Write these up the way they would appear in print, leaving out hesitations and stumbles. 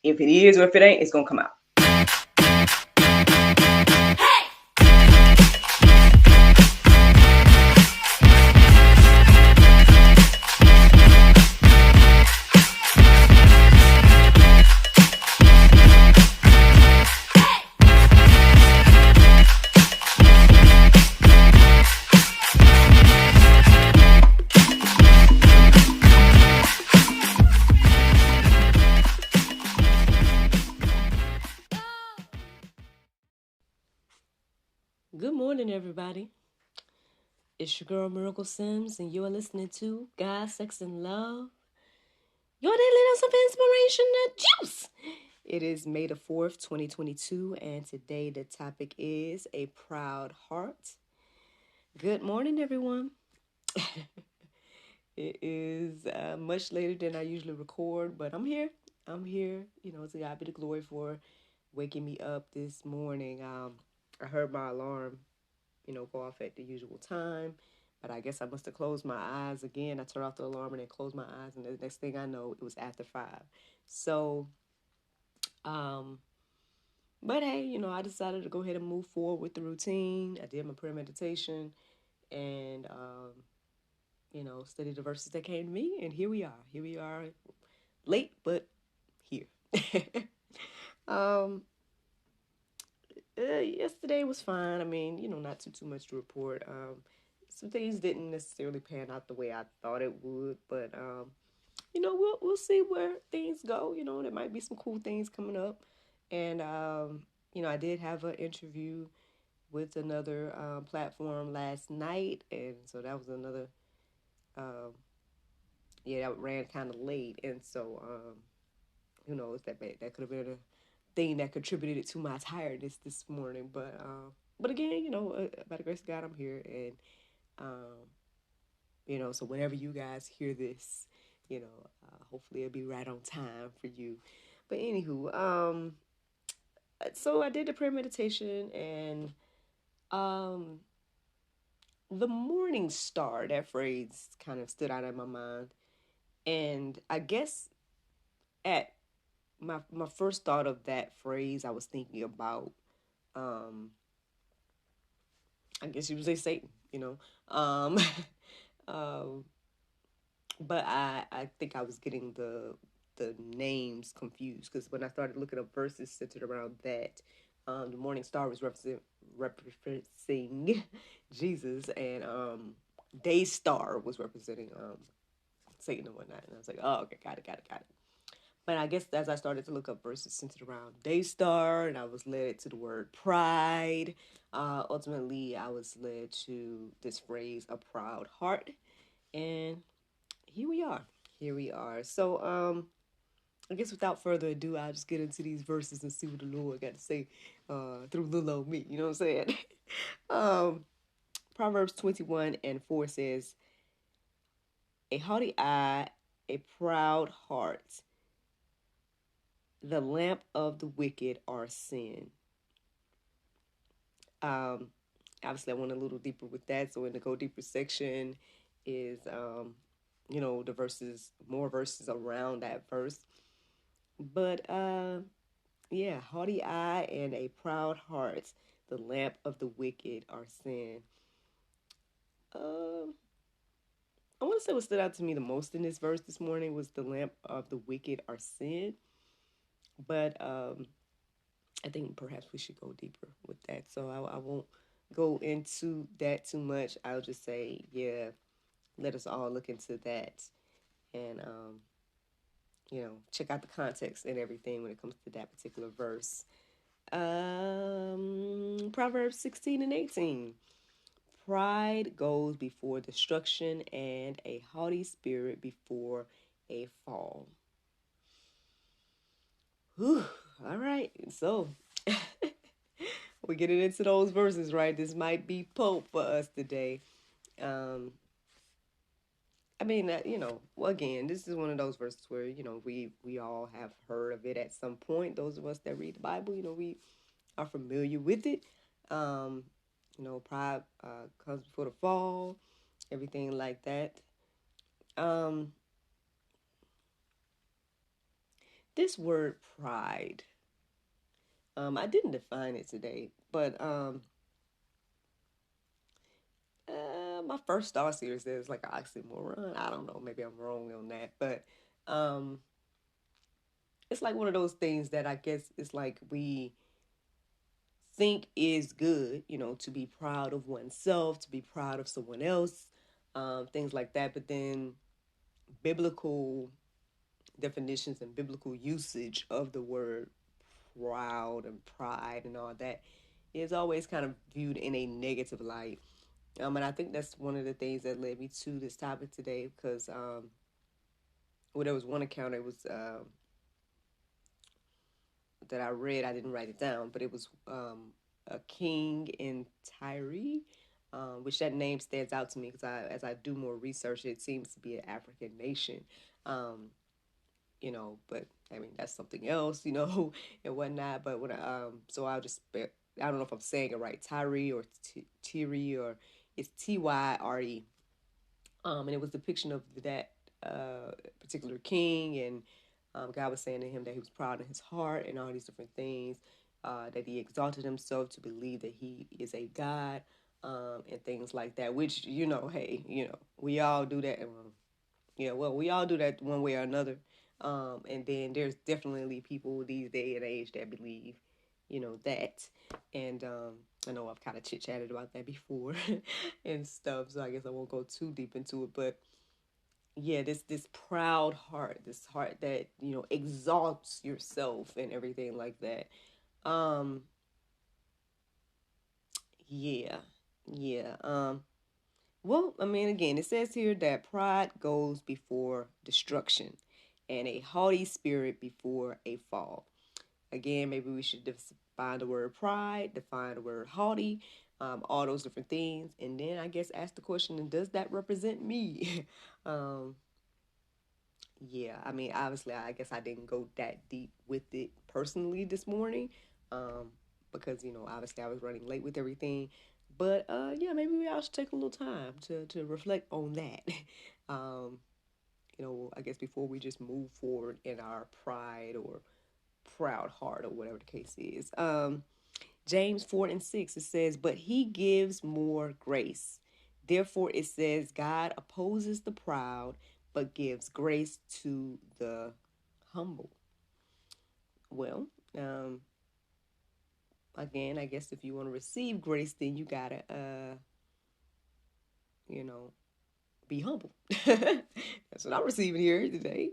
If it is or if it ain't, it's going to come out. Good morning, everybody. It's your girl, Miracle Sims, and you are listening to God, Sex, and Love, your daily dose of inspiration and juice. It is May the 4th, 2022, and today the topic is a proud heart. Good morning, everyone. It is much later than I usually record, but I'm here. To God be the glory for waking me up this morning. I heard my alarm go off at the usual time. But I guess I must have closed my eyes again. I turned off the alarm and then closed my eyes, and the next thing I know, it was after 5. So, but hey, I decided to go ahead and move forward with the routine. I did my prayer meditation, and studied the verses that came to me, and here we are. Here we are, late but here. Yesterday was fine. I mean, not too much to report. Some things didn't necessarily pan out the way I thought it would, but we'll see where things go. There might be some cool things coming up, and I did have an interview with another platform last night, and so that was another. That ran kind of late, and so who knows, that could have been a thing that contributed to my tiredness this morning, but again, by the grace of God, I'm here, and so whenever you guys hear this, hopefully it'll be right on time for you. But anywho, so I did the prayer meditation, and the morning star, that phrase kind of stood out in my mind, and I guess at my first thought of that phrase, I was thinking about, I guess you would say Satan, um, but I think I was getting the names confused, because when I started looking up verses centered around that, the morning star was referencing Jesus, and day star was representing Satan and whatnot, and I was like, oh, okay, got it. But I guess as I started to look up verses centered around Daystar, and I was led to the word pride, ultimately I was led to this phrase, a proud heart. And here we are. So I guess without further ado, I'll just get into these verses and see what the Lord got to say through little old me. You know what I'm saying? Proverbs 21:4 says, a haughty eye, a proud heart, the lamp of the wicked are sin. Obviously I went a little deeper with that. So in the go deeper section is, the verses, more verses around that verse. But haughty eye and a proud heart, the lamp of the wicked are sin. I want to say what stood out to me the most in this verse this morning was the lamp of the wicked are sin. But I think perhaps we should go deeper with that. So I won't go into that too much. I'll just say, let us all look into that, and check out the context and everything when it comes to that particular verse. Proverbs 16:18. Pride goes before destruction, and a haughty spirit before a fall. Whew. All right, so we're getting into those verses, right? This might be Pope for us today. Again, this is one of those verses where, we all have heard of it at some point. Those of us that read the Bible, we are familiar with it. Pride comes before the fall, everything like that. This word pride. I didn't define it today, but my first thought here is it's like an oxymoron. I don't know, maybe I'm wrong on that, but um, it's like one of those things that I guess it's like we think is good, to be proud of oneself, to be proud of someone else, things like that. But then biblical definitions and biblical usage of the word proud and pride and all that is always kind of viewed in a negative light. And I think that's one of the things that led me to this topic today because, well, there was one account it was that I read. I didn't write it down, but it was a king in Tyre, which that name stands out to me because as I do more research, it seems to be an African nation. Um, but I mean that's something else, and whatnot. But so I'll just I don't know if I'm saying it right, Tyre or Tyre or it's Tyre. And it was a depiction of that particular king, and God was saying to him that he was proud in his heart and all these different things, that he exalted himself to believe that he is a God, and things like that. Which hey, we all do that. Yeah, well, we all do that one way or another. And then there's definitely people these day and age that believe, that. And I know I've kind of chit chatted about that before and stuff, so I guess I won't go too deep into it. But yeah, this proud heart, this heart that exalts yourself and everything like that. Um, yeah, yeah. Well, I mean, again, it says here that pride goes before destruction and a haughty spirit before a fall. Again, maybe we should define the word pride, define the word haughty, all those different things. And then I guess ask the question, does that represent me? um, yeah, I mean, obviously, I guess I didn't go that deep with it personally this morning, um, because obviously I was running late with everything. But yeah, maybe we all should take a little time to reflect on that. um, I guess before we just move forward in our pride or proud heart or whatever the case is. James 4:6 it says, "But he gives more grace. Therefore it says, God opposes the proud, but gives grace to the humble." Well, again, I guess if you want to receive grace, then you gotta, you know, be humble. That's what I'm receiving here today.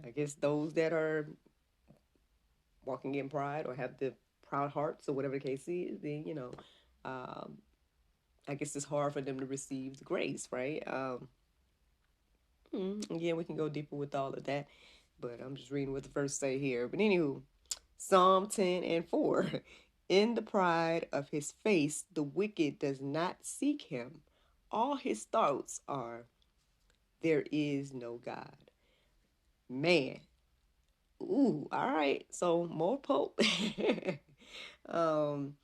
I guess those that are walking in pride or have the proud hearts or whatever the case is, then um, I guess it's hard for them to receive the grace, right? Again, we can go deeper with all of that, but I'm just reading what the verse say here. But anywho, Psalm 10:4. In the pride of his face, the wicked does not seek him. All his thoughts are, there is no God. Man. Ooh, all right. So more Pope. um,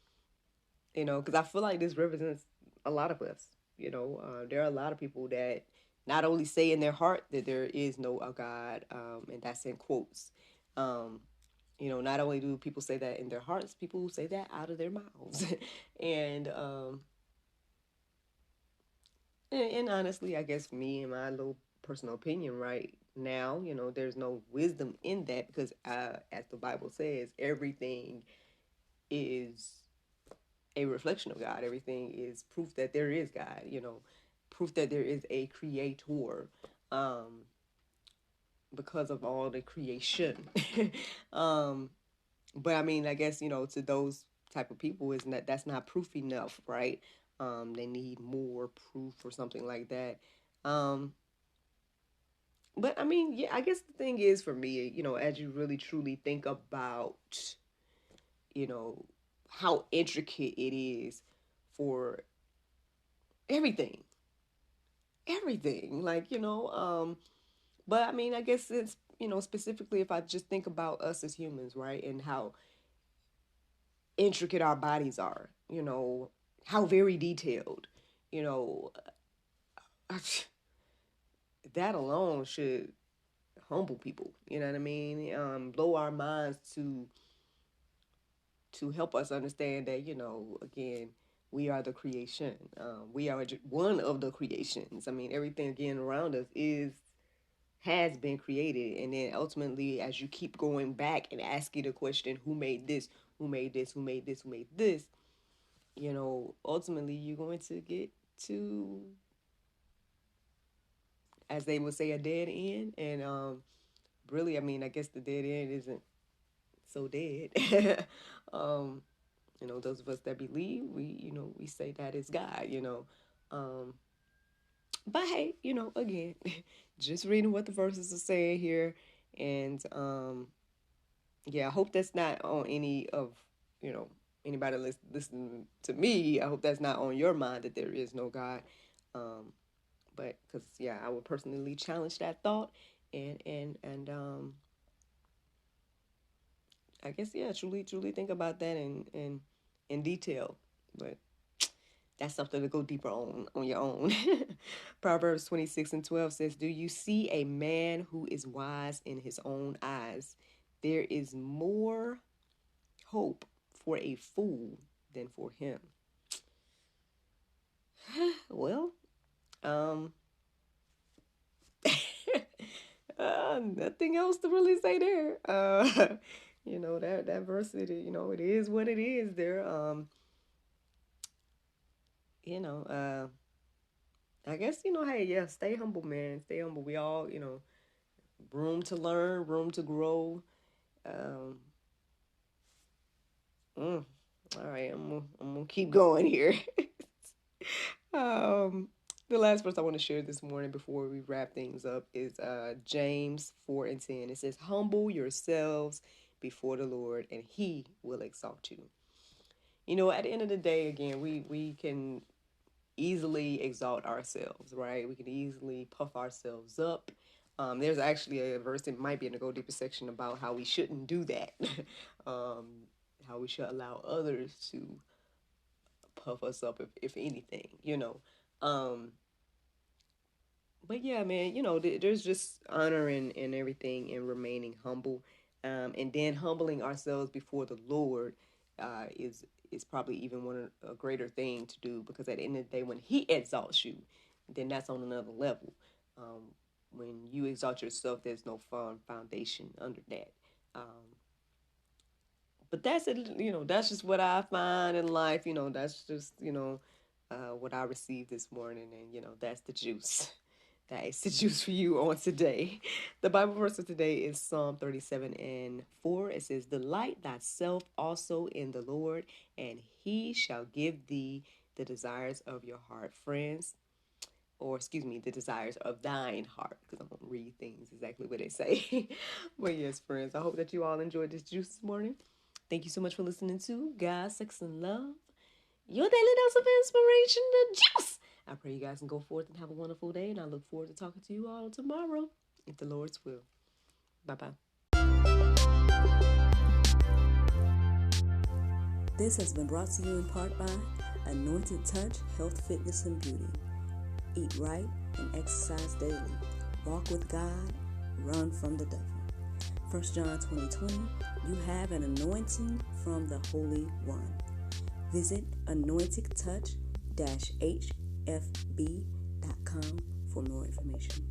because I feel like this represents a lot of us. There are a lot of people that not only say in their heart that there is no God, and that's in quotes. Um, not only do people say that in their hearts, people say that out of their mouths. and, and honestly, I guess me and my little personal opinion right now, there's no wisdom in that because, as the Bible says, everything is a reflection of God. Everything is proof that there is God, proof that there is a creator, um, because of all the creation. um, but I mean, I guess, to those type of people, that's not proof enough, right? They need more proof or something like that. Um, but I mean, yeah, I guess the thing is for me, as you really truly think about, you know, how intricate it is for everything, everything, like, but I mean, I guess it's, specifically if I just think about us as humans, right, and how intricate our bodies are, how very detailed, you know, that alone should humble people. You know what I mean? Blow our minds to help us understand that, again, we are the creation. We are one of the creations. I mean, everything again around us has been created, and then ultimately, as you keep going back and asking the question, who made this, who made this, who made this, who made this, ultimately you're going to get to, as they would say, a dead end. And really, I mean, I guess the dead end isn't so dead. Those of us that believe, we say that is God. But hey, again, just reading what the verses are saying here, and yeah, I hope that's not on any of anybody listening to me. I hope that's not on your mind that there is no God. But because yeah, I would personally challenge that thought, and I guess yeah, truly think about that in detail. But that's something to go deeper on your own. Proverbs 26:12 says, "Do you see a man who is wise in his own eyes? There is more hope for a fool than for him." Well, nothing else to really say there. That verse, it is what it is there. I guess, hey, yeah, stay humble, man. Stay humble. We all, room to learn, room to grow. All right, I'm gonna keep going here. The last verse I want to share this morning before we wrap things up is James 4:10. It says, "Humble yourselves before the Lord, and He will exalt you." At the end of the day, again, we can easily exalt ourselves, right? We can easily puff ourselves up. There's actually a verse that might be in the Go Deeper section about how we shouldn't do that. How we should allow others to puff us up, if anything. But yeah, man, there's just honor in everything and remaining humble. And then humbling ourselves before the Lord is probably even a greater thing to do, because at the end of the day, when He exalts you, then that's on another level. When you exalt yourself, there's no firm foundation under that. But that's it. That's just what I find in life. That's just what I received this morning, and that's the juice. That is the juice for you on today. The Bible verse of today is Psalm 37:4. It says, "Delight thyself also in the Lord, and He shall give thee the desires of your heart." Friends, or excuse me, the desires of thine heart, because I don't read things exactly what they say. But yes, friends, I hope that you all enjoyed this juice this morning. Thank you so much for listening to God, Sex, and Love, your daily dose of inspiration, the juice. I pray you guys can go forth and have a wonderful day, and I look forward to talking to you all tomorrow, if the Lord's will. Bye-bye. This has been brought to you in part by Anointed Touch Health, Fitness, and Beauty. Eat right and exercise daily. Walk with God, run from the devil. 1 John 20:20, you have an anointing from the Holy One. Visit anointedtouch-hfb.com for more information.